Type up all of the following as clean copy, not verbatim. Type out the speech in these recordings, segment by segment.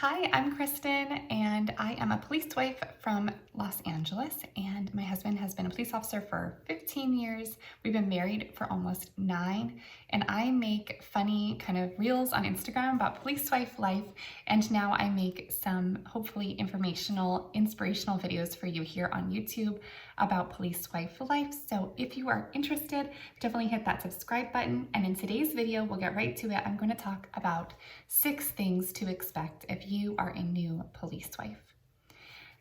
Hi, I'm Kristen, and I am a police wife from Los Angeles, and my husband has been a police officer for 15 years. We've been married for almost 9, and I make funny kind of reels on Instagram about police wife life, and now I make some hopefully informational, inspirational videos for you here on YouTube about police wife life. So if you are interested, definitely hit that subscribe button, and in today's video, we'll get right to it. I'm going to talk about 6 things to expect if you are a new police wife.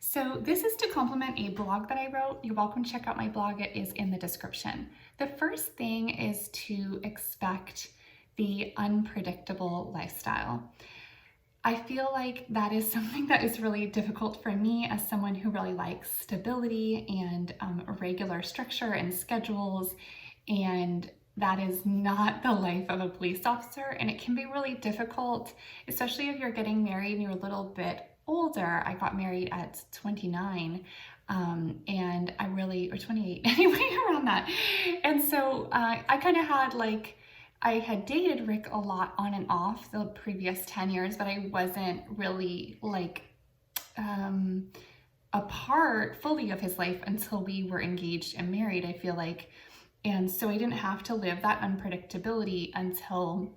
So this is to complement a blog that I wrote. You're welcome to check out my blog. It is in the description. The first thing is to expect the unpredictable lifestyle. I feel like that is something that is really difficult for me as someone who really likes stability and regular structure and schedules, and that is not the life of a police officer, and it can be really difficult, especially if you're getting married and you're a little bit older. I got married at 29, and or 28, anyway, around that. And so I kind of had I had dated Rick a lot on and off the previous 10 years, but I wasn't really a part fully of his life until we were engaged and married, I feel like. And so I didn't have to live that unpredictability until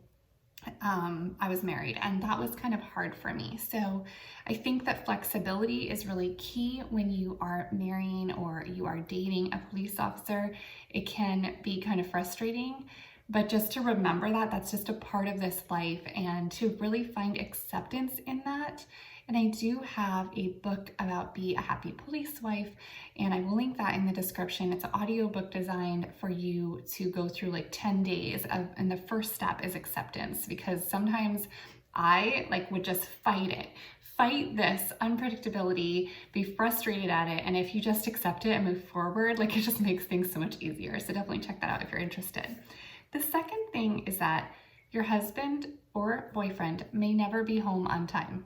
I was married, and that was kind of hard for me. So I think that flexibility is really key when you are marrying or you are dating a police officer. It can be kind of frustrating, but just to remember that that's just a part of this life and to really find acceptance in that. And I do have a book about Be a Happy Police Wife, and I will link that in the description. It's an audiobook designed for you to go through 10 days of, and the first step is acceptance, because sometimes I would just fight this unpredictability, be frustrated at it, and if you just accept it and move forward, it just makes things so much easier. So definitely check that out if you're interested. The second thing is that your husband or boyfriend may never be home on time.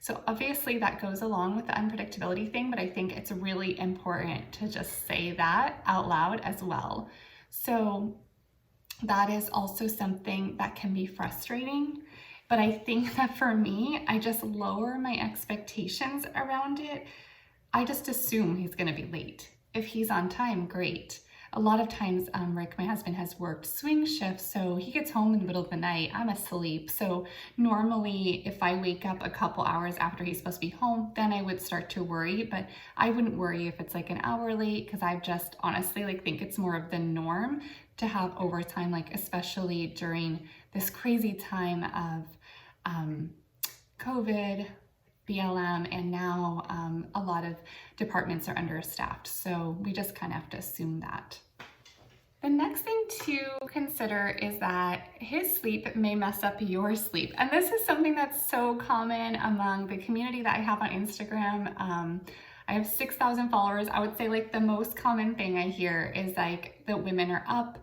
So obviously that goes along with the unpredictability thing, but I think it's really important to just say that out loud as well. So that is also something that can be frustrating, but I think that for me, I just lower my expectations around it. I just assume he's gonna be late. If he's on time, great. A lot of times, Rick, my husband, has worked swing shifts, so he gets home in the middle of the night. I'm asleep. So normally, if I wake up a couple hours after he's supposed to be home, then I would start to worry. But I wouldn't worry if it's an hour late, because I just honestly think it's more of the norm to have overtime, especially during this crazy time of COVID, BLM, and now a lot of departments are understaffed. So we just kind of have to assume that. The next thing to consider is that his sleep may mess up your sleep. And this is something that's so common among the community that I have on Instagram. I have 6,000 followers. I would say the most common thing I hear is the women are up,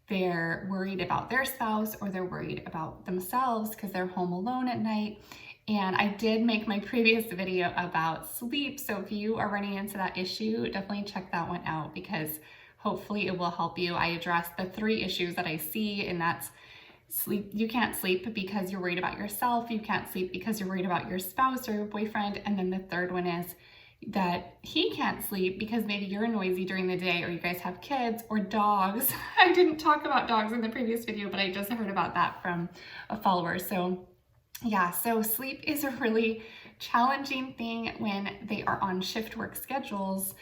they're worried about their spouse, or they're worried about themselves because they're home alone at night. And I did make my previous video about sleep, so if you are running into that issue, definitely check that one out, because hopefully it will help you. I address the 3 issues that I see, and that's sleep. You can't sleep because you're worried about yourself. You can't sleep because you're worried about your spouse or your boyfriend. And then the third one is that he can't sleep because maybe you're noisy during the day, or you guys have kids or dogs. I didn't talk about dogs in the previous video, but I just heard about that from a follower. So yeah, so sleep is a really challenging thing when they are on shift work schedules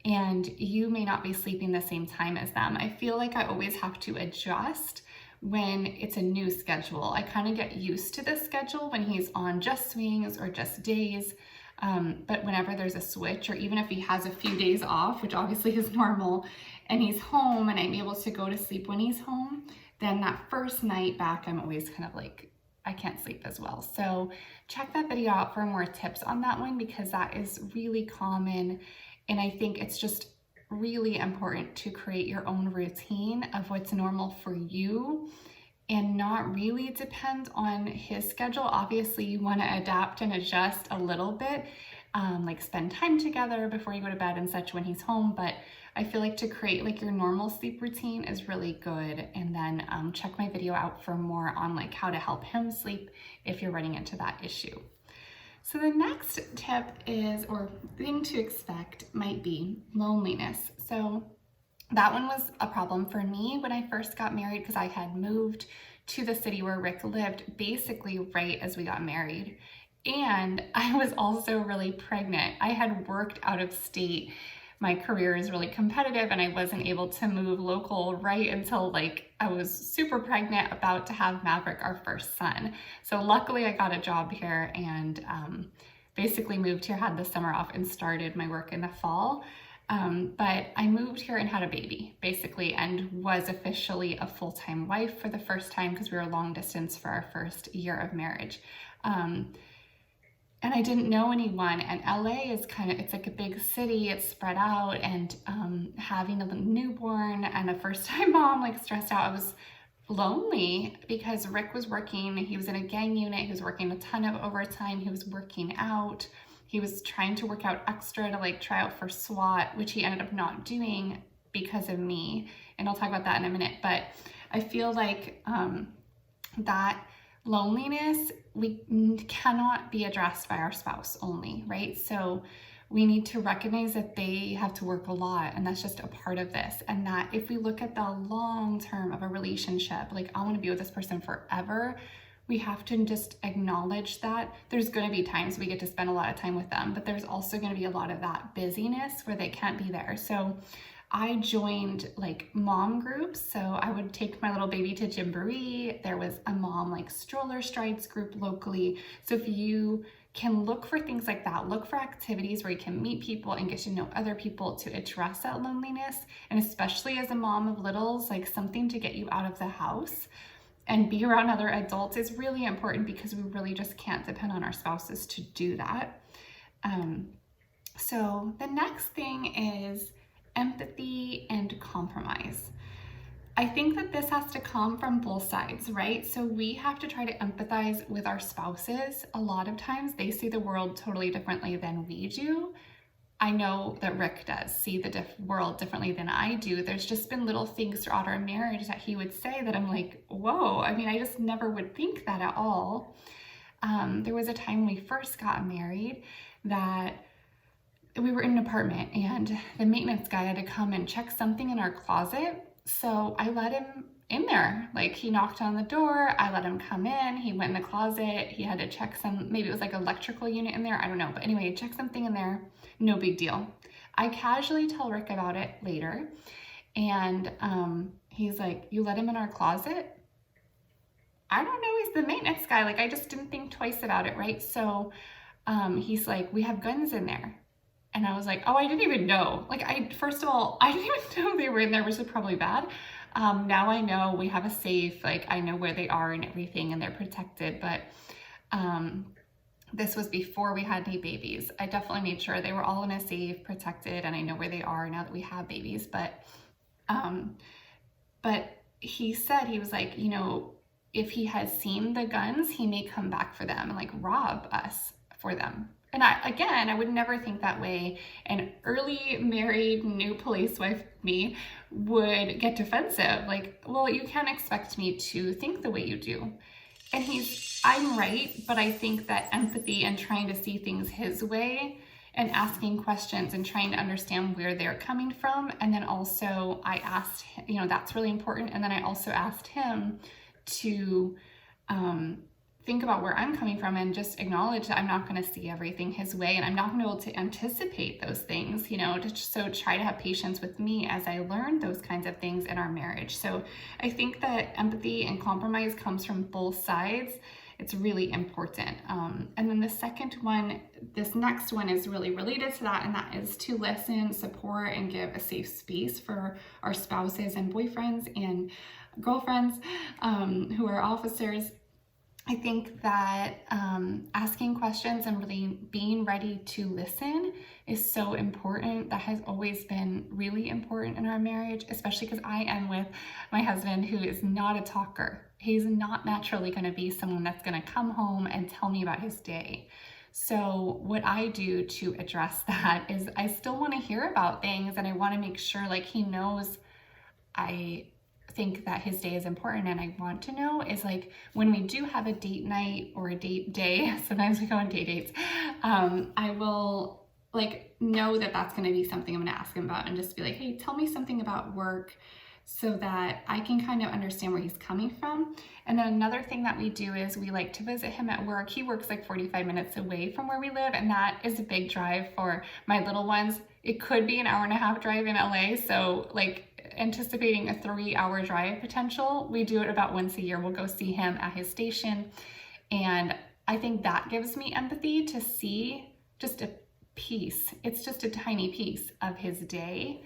and you may not be sleeping the same time as them. I feel like I always have to adjust when it's a new schedule. I kind of get used to the schedule when he's on just swings or just days. But whenever there's a switch, or even if he has a few days off, which obviously is normal, and he's home and I'm able to go to sleep when he's home, then that first night back, I'm always kind of I can't sleep as well. So check that video out for more tips on that one, because that is really common. And I think it's just really important to create your own routine of what's normal for you and not really depend on his schedule. Obviously, you want to adapt and adjust a little bit, spend time together before you go to bed and such when he's home. But I feel like to create your normal sleep routine is really good. And then check my video out for more on how to help him sleep if you're running into that issue. So the next tip is, or thing to expect might be loneliness. So that one was a problem for me when I first got married because I had moved to the city where Rick lived basically right as we got married. And I was also really pregnant. I had worked out of state. My career is really competitive and I wasn't able to move local right until like I was super pregnant, about to have Maverick, our first son. So luckily I got a job here and basically moved here, had the summer off and started my work in the fall. But I moved here and had a baby basically, and was officially a full-time wife for the first time because we were long distance for our first year of marriage. And I didn't know anyone, and LA is it's like a big city, it's spread out, and having a newborn and a first-time mom, like stressed out. I was lonely because Rick was working, he was in a gang unit, he was working a ton of overtime, he was working out, he was trying to work out extra to like try out for SWAT, which he ended up not doing because of me, and I'll talk about that in a minute. But I feel like that loneliness, we cannot be addressed by our spouse only, right? So we need to recognize that they have to work a lot, and that's just a part of this. And that if we look at the long term of a relationship, like I want to be with this person forever, we have to just acknowledge that there's going to be times we get to spend a lot of time with them, but there's also going to be a lot of that busyness where they can't be there. So I joined like mom groups. So I would take my little baby to Gymboree. There was a mom like stroller strides group locally. So if you can look for things like that, look for activities where you can meet people and get to know other people to address that loneliness. And especially as a mom of littles, like something to get you out of the house and be around other adults is really important, because we really just can't depend on our spouses to do that. So the next thing is empathy and compromise. I think that this has to come from both sides, right? So we have to try to empathize with our spouses. A lot of times they see the world totally differently than we do. I know that Rick does see the world differently than I do. There's just been little things throughout our marriage that he would say that I'm like, whoa, I mean, I just never would think that at all. There was a time when we first got married that we were in an apartment and the maintenance guy had to come and check something in our closet. So I let him in there. Like, he knocked on the door, I let him come in, he went in the closet, he had to check maybe it was like electrical unit in there, I don't know. But anyway, he checked something in there, no big deal. I casually tell Rick about it later. And he's like, you let him in our closet? I don't know, he's the maintenance guy. Like, I just didn't think twice about it, right? So he's like, we have guns in there. And I was like, oh, I didn't even know. Like, first of all, I didn't even know they were in there, which is probably bad. Now I know we have a safe, like I know where they are and everything, and they're protected. But this was before we had any babies. I definitely made sure they were all in a safe, protected, and I know where they are now that we have babies. But he said, he was like, you know, if he has seen the guns, he may come back for them and like rob us for them. And I would never think that way. An early married new police wife me would get defensive. Like, well, you can't expect me to think the way you do. And I'm right, but I think that empathy and trying to see things his way and asking questions and trying to understand where they're coming from. And then also I asked him, you know, that's really important. And then I also asked him to think about where I'm coming from and just acknowledge that I'm not going to see everything his way, and I'm not going to be able to anticipate those things, you know, so try to have patience with me as I learn those kinds of things in our marriage. So I think that empathy and compromise comes from both sides. It's really important. And then the second one, this next one is really related to that, and that is to listen, support, and give a safe space for our spouses and boyfriends and girlfriends who are officers. I think that asking questions and really being ready to listen is so important. That has always been really important in our marriage, especially because I am with my husband who is not a talker. He's not naturally going to be someone that's going to come home and tell me about his day. So what I do to address that is I still want to hear about things, and I want to make sure like he knows I think that his day is important and I want to know is like when we do have a date night or a date day, sometimes we go on date dates, I will like know that that's going to be something I'm going to ask him about and just be like, hey, tell me something about work so that I can kind of understand where he's coming from. And then another thing that we do is we like to visit him at work. He works like 45 minutes away from where we live, and that is a big drive for my little ones. It could be an hour and a half drive in LA, so like anticipating a 3-hour drive potential. We do it about once a year. We'll go see him at his station, and I think that gives me empathy to see just a piece. It's just a tiny piece of his day,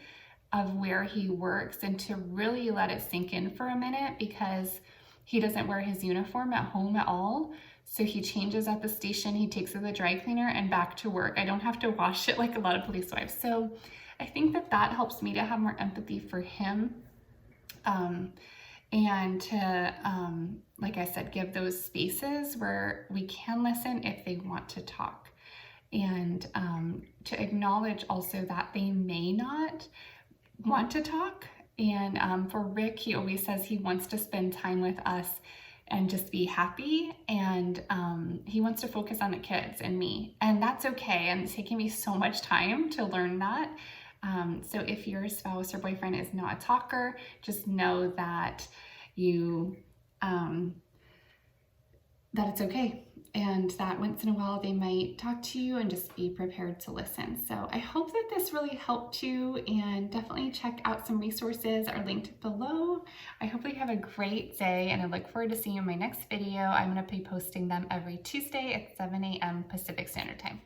of where he works, and to really let it sink in for a minute, because he doesn't wear his uniform at home at all. So he changes at the station, he takes it to the dry cleaner, and back to work. I don't have to wash it like a lot of police wives. So I think that that helps me to have more empathy for him, and to, like I said, give those spaces where we can listen if they want to talk, and to acknowledge also that they may not want to talk. And for Rick, he always says he wants to spend time with us and just be happy, and he wants to focus on the kids and me, and that's okay. And it's taking me so much time to learn that. So if your spouse or boyfriend is not a talker, just know that you that it's okay, and that once in a while they might talk to you, and just be prepared to listen. So I hope that this really helped you, and definitely check out some resources are linked below. I hope that you have a great day, and I look forward to seeing you in my next video. I'm going to be posting them every Tuesday at 7 a.m. Pacific Standard Time.